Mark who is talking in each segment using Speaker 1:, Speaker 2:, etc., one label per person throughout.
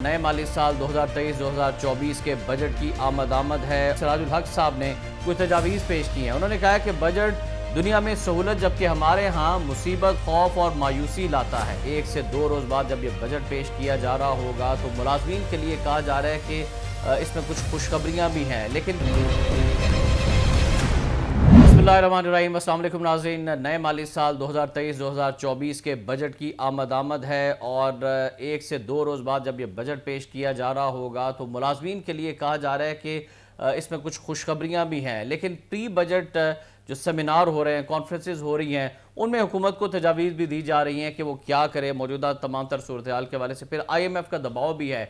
Speaker 1: नए माली साल 2023-2024 के बजट की आमद है। सिराजुल हक साहब ने कुछ तजावीज़ पेश की हैं। उन्होंने कहा कि बजट दुनिया में सहूलत जबकि हमारे यहाँ मुसीबत, खौफ और मायूसी लाता है। 1 से 2 रोज़ बाद जब ये बजट पेश किया जा रहा होगा तो मुलाज़मीन के लिए कहा जा रहा है कि इसमें कुछ खुशखबरियाँ भी हैं, लेकिन बिस्मिल्लाहिर्रहमानिर्रहीम। अस्सलाम वालेकुम नाज़रीन। नए माली साल 2023-2024 के बजट की आमद है और 1 से 2 रोज़ बाद जब ये बजट पेश किया जा रहा होगा तो मुलाज़मीन के लिए कहा जा रहा है कि इसमें कुछ खुशखबरियाँ भी हैं, लेकिन प्री बजट जो सेमिनार हो रहे हैं, कॉन्फ्रेंसेस हो रही हैं, उनमें हुकूमत को तजावीज़ भी दी जा रही हैं कि वो क्या करे मौजूदा तमाम तर सूरत हाल के हवाले से। फिर IMF का दबाव भी है।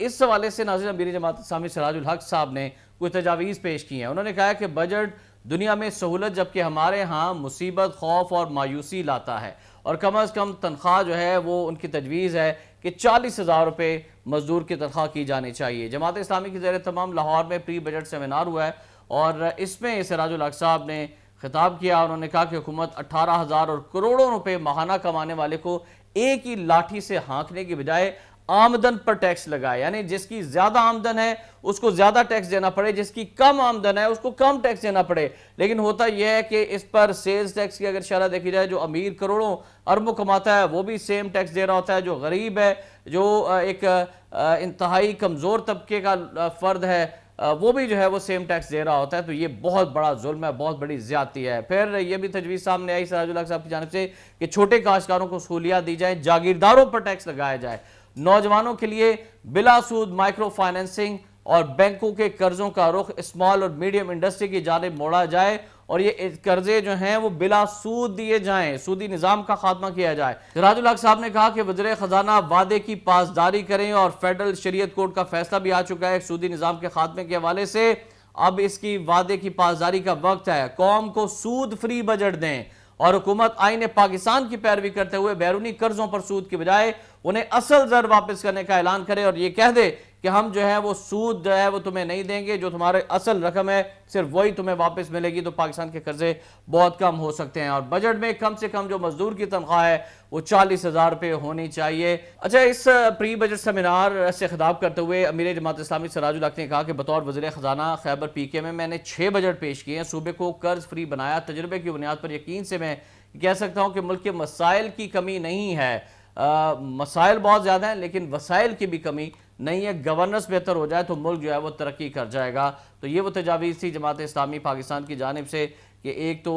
Speaker 1: इस हवाले से नाज़रीन अमीर जमात इस्लामी सिराजुल हक साहब ने कुछ तजावीज़ पेश की हैं। उन्होंने कहा कि बजट दुनिया में सहूलत जबकि हमारे यहाँ मुसीबत, खौफ और मायूसी लाता है और कम अज़ कम तनख्वाह जो है वो उनकी तजवीज़ है कि 40,000 रुपये मजदूर की तनख्वाह की जानी चाहिए। जमात इस्लामी की ज़ेर तमाम लाहौर में प्री बजट सेमिनार हुआ है और इसमें सिराजुल हक साहब ने खिताब किया। उन्होंने कहा कि हुकूमत 18,000 और करोड़ों रुपए माहाना कमाने वाले को एक ही लाठी से हाँकने की बजाय आमदन पर टैक्स लगाए, यानी जिसकी ज्यादा आमदन है उसको ज्यादा टैक्स देना पड़े, जिसकी कम आमदन है उसको कम टैक्स देना पड़े। लेकिन होता यह है कि इस पर सेल्स टैक्स की अगर शरह देखी जाए, जो अमीर करोड़ों अरबों कमाता है वो भी सेम टैक्स दे रहा होता है, जो गरीब है, जो एक इंतहाई कमजोर तबके का फर्द है, वो भी जो है वो सेम टैक्स दे रहा होता है। तो ये बहुत बड़ा जुल्म है, बहुत बड़ी ज्यादती है। फिर ये भी तजवीज़ सामने आई सिराजुल हक साहब की जानिब से कि छोटे काश्तकारों को सहूलियत दी जाए, जागीरदारों पर टैक्स लगाया जाए, नौजवानों के लिए बिला सूद माइक्रो फाइनेंसिंग और बैंकों के कर्जों का रुख स्मॉल और मीडियम इंडस्ट्री की जानिब मोड़ा जाए और ये कर्जे जो हैं वो बिला सूद दिए जाएं, सूदी निजाम का खात्मा किया जाए। सिराजुल हक साहब ने कहा कि वज़ीर खजाना वादे की पासदारी करें और फेडरल शरीयत कोर्ट का फैसला भी आ चुका है सूदी निजाम के खात्मे के हवाले से। अब इसकी वादे की पासदारी का वक्त है। कौम को सूद फ्री बजट दें और हुकूमत आईन पाकिस्तान की पैरवी करते हुए बैरूनी कर्जों पर सूद की बजाय उन्हें असल जर वापस करने का ऐलान करे और ये कह दे कि हम जो है वो सूद जो है वो तुम्हें नहीं देंगे, जो तुम्हारे असल रकम है सिर्फ वही तुम्हें वापस मिलेगी। तो पाकिस्तान के कर्जे बहुत कम हो सकते हैं और बजट में कम से कम जो मजदूर की तनख्वाह है वो 40,000 रुपये होनी चाहिए। अच्छा, इस प्री बजट सेमिनार से खिताब करते हुए अमीर जमात इस्लामी सिराजुल हक ने कहा कि बतौर वज़ीर खजाना खैबर PK में मैंने 6 बजट पेश किए हैं, सूबे को कर्ज फ्री बनाया। तजुर्बे की बुनियाद पर यकीन से मैं कह सकता हूँ कि मुल्क के मसाइल की कमी नहीं है। मसाइल बहुत ज़्यादा हैं लेकिन वसाइल की भी कमी नहीं है। गवर्नेंस बेहतर हो जाए तो मुल्क जो है वो तरक्की कर जाएगा। तो ये वो तजावीज़ थी जमात इस्लामी पाकिस्तान की जानिब से कि एक तो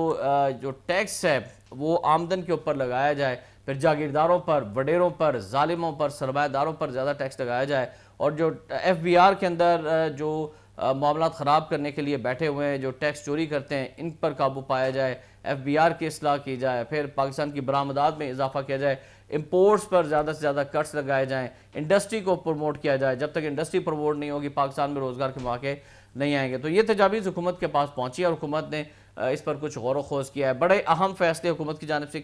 Speaker 1: जो टैक्स है वो आमदन के ऊपर लगाया जाए, फिर जागीरदारों पर, वडेरों पर, जालिमों पर, सरमायादारों पर ज़्यादा टैक्स लगाया जाए और जो FBR के अंदर जो मामला ख़राब करने के लिए बैठे हुए हैं, जो टैक्स चोरी करते हैं, इन पर काबू पाया जाए, FBR की इस्लाह की जाए, फिर पाकिस्तान की बरामदात में इजाफा किया जाए, इंपोर्ट्स पर ज़्यादा से ज़्यादा कट्स लगाए जाएँ, इंडस्ट्री को प्रमोट किया जाए। जब तक इंडस्ट्री प्रमोट नहीं होगी पाकिस्तान में रोज़गार के मौके नहीं आएंगे। तो ये तजावीज़ हुकूमत के पास पहुँची और हुकूमत ने इस पर कुछ गौर व खोज किया है। बड़े अहम फैसले हुकूमत की जानिब से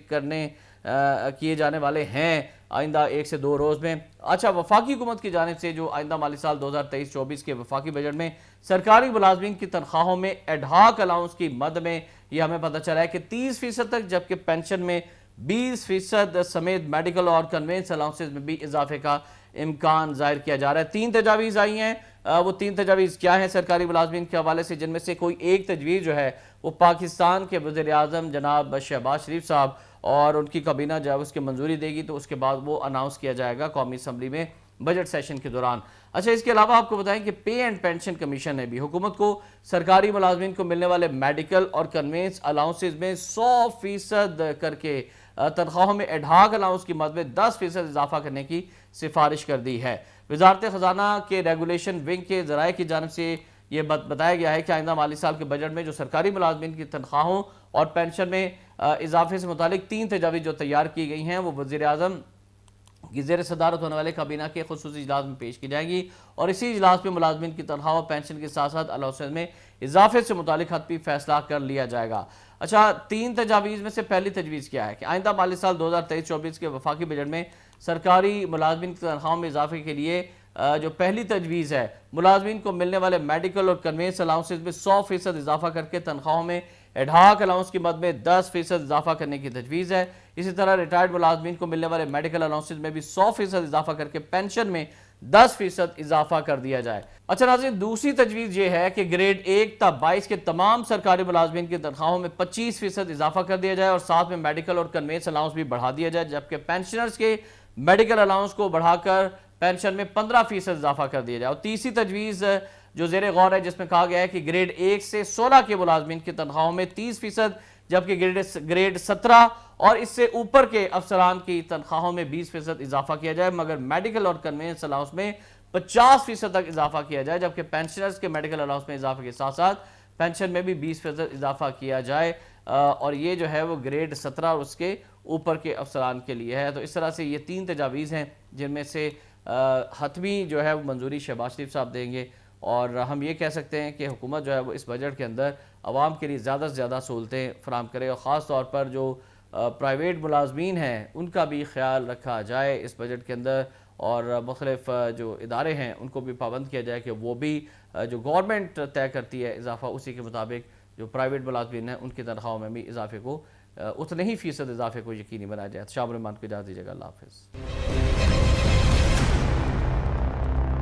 Speaker 1: किए जाने वाले हैं आइंदा 1 से 2 रोज़ में। अच्छा, वफाकी हुकूमत की जानिब से जो आइंदा माली साल 2023-24 के वफाकी बजट में सरकारी मुलाजमीन की तनख्वाहों में एडहाक अलाउंस की मद में यह हमें पता चला है कि 30% तक, जबकि पेंशन में 20% समेत मेडिकल और कन्वेंस अलाउंसेज में भी इजाफे का इम्कान जाहिर किया जा रहा है। 3 तजावीज़ आई हैं। वो 3 तजावीज़ क्या हैं सरकारी मुलाजमीन के हवाले से, जिनमें से कोई एक तजवीज़ जो है वो पाकिस्तान के वज़ीर आज़म जनाब शहबाज शरीफ साहब और उनकी काबीना जो है उसकी मंजूरी देगी तो उसके बाद वो अनाउंस किया जाएगा कौमी असम्बली में बजट सेशन के दौरान। अच्छा, इसके अलावा आपको बताएं कि पे एंड पेंशन कमीशन ने भी हुकूमत को सरकारी मुलाजमीन को मिलने वाले मेडिकल और कन्वेंस अलाउंसेज में 100% करके तनख्वाहों में एडहाक अलाउंस की मद में 10% इजाफा करने की सिफारिश कर दी है। वजारत खजाना के रेगुलेशन विंग के ज़राए की जानिब से ये बताया गया है कि आइंदा माली साल के बजट में जो सरकारी मुलाजमीन की तनख्वाहों और पेंशन में इजाफे से मुतालिक 3 तजावीज़ जो तैयार की गई हैं वो वज़ीर आज़म की ज़ेर सदारत होने वाले काबीना के खुसूसी इजलास में पेश की जाएंगी और इसी इजलास में मुलाजमीन की तनख्वाह और पेंशन के साथ साथ अलाउंसेस में इजाफे से मुतालिक हतमी फैसला कर लिया जाएगा। अच्छा, 3 तजावीज़ में से पहली तजवीज़ क्या है कि आइंदा माली साल 2023-24 के वफाकी बजट में सरकारी मुलाजमीन की तनख्वाहों में इजाफे के लिए जो पहली तजवीज़ है, मुलाजमीन को मिलने वाले मेडिकल और कन्वेंस अलाउंसेज में 100% इजाफा करके तनख्वाहों में एडहाक अलाउंस की मद में 10% इजाफा करने की तजवीज़ है। इसी तरह रिटायर्ड मुलाजमीन को मिलने वाले मेडिकल अलाउंसेज में भी 100% इजाफा करके पेंशन में 10% اضافہ کر دیا جائے۔ اچھا ناظرین، دوسری تجویز یہ ہے کہ گریڈ 1 تا 22 کے تمام سرکاری ملازمین کی تنخواہوں میں 25% اضافہ کر دیا جائے اور ساتھ میں میڈیکل اور کنوینس الاؤنس بھی بڑھا دیا جائے، جبکہ پینشنرز کے میڈیکل الاؤنس کو بڑھا کر پینشن میں 15% اضافہ کر دیا جائے۔ اور تیسری تجویز جو زیر غور ہے، جس میں کہا گیا ہے کہ گریڈ 1 سے 16 کے ملازمین کی تنخواہوں میں 30%، جبکہ گریڈ 17 اور اس سے اوپر کے افسران کی تنخواہوں میں 20% اضافہ کیا جائے، مگر میڈیکل اور کنوینس الاؤنس میں 50% تک اضافہ کیا جائے، جبکہ پینشنرز کے میڈیکل الاؤنس میں اضافے کے ساتھ ساتھ پینشن میں بھی 20% اضافہ کیا جائے، اور یہ جو ہے وہ گریڈ 17 اور اس کے اوپر کے افسران کے لیے ہے۔ تو اس طرح سے یہ 3 تجاویز ہیں جن میں سے حتمی جو ہے وہ منظوری شہباز شریف صاحب دیں گے، اور ہم یہ کہہ سکتے ہیں کہ حکومت جو ہے وہ اس بجٹ کے اندر عوام کے لیے زیادہ سے زیادہ سہولتیں فراہم کرے، اور خاص طور پر جو پرائیویٹ ملازمین ہیں ان کا بھی خیال رکھا جائے اس بجٹ کے اندر، اور مختلف جو ادارے ہیں ان کو بھی پابند کیا جائے کہ وہ بھی جو گورنمنٹ طے کرتی ہے اضافہ، اسی کے مطابق جو پرائیویٹ ملازمین ہیں ان کی تنخواہوں میں بھی اضافے کو اتنے ہی فیصد اضافے کو یقینی بنایا جائے۔ شامل مان کو اجازت دیجیے گا، اللہ حافظ۔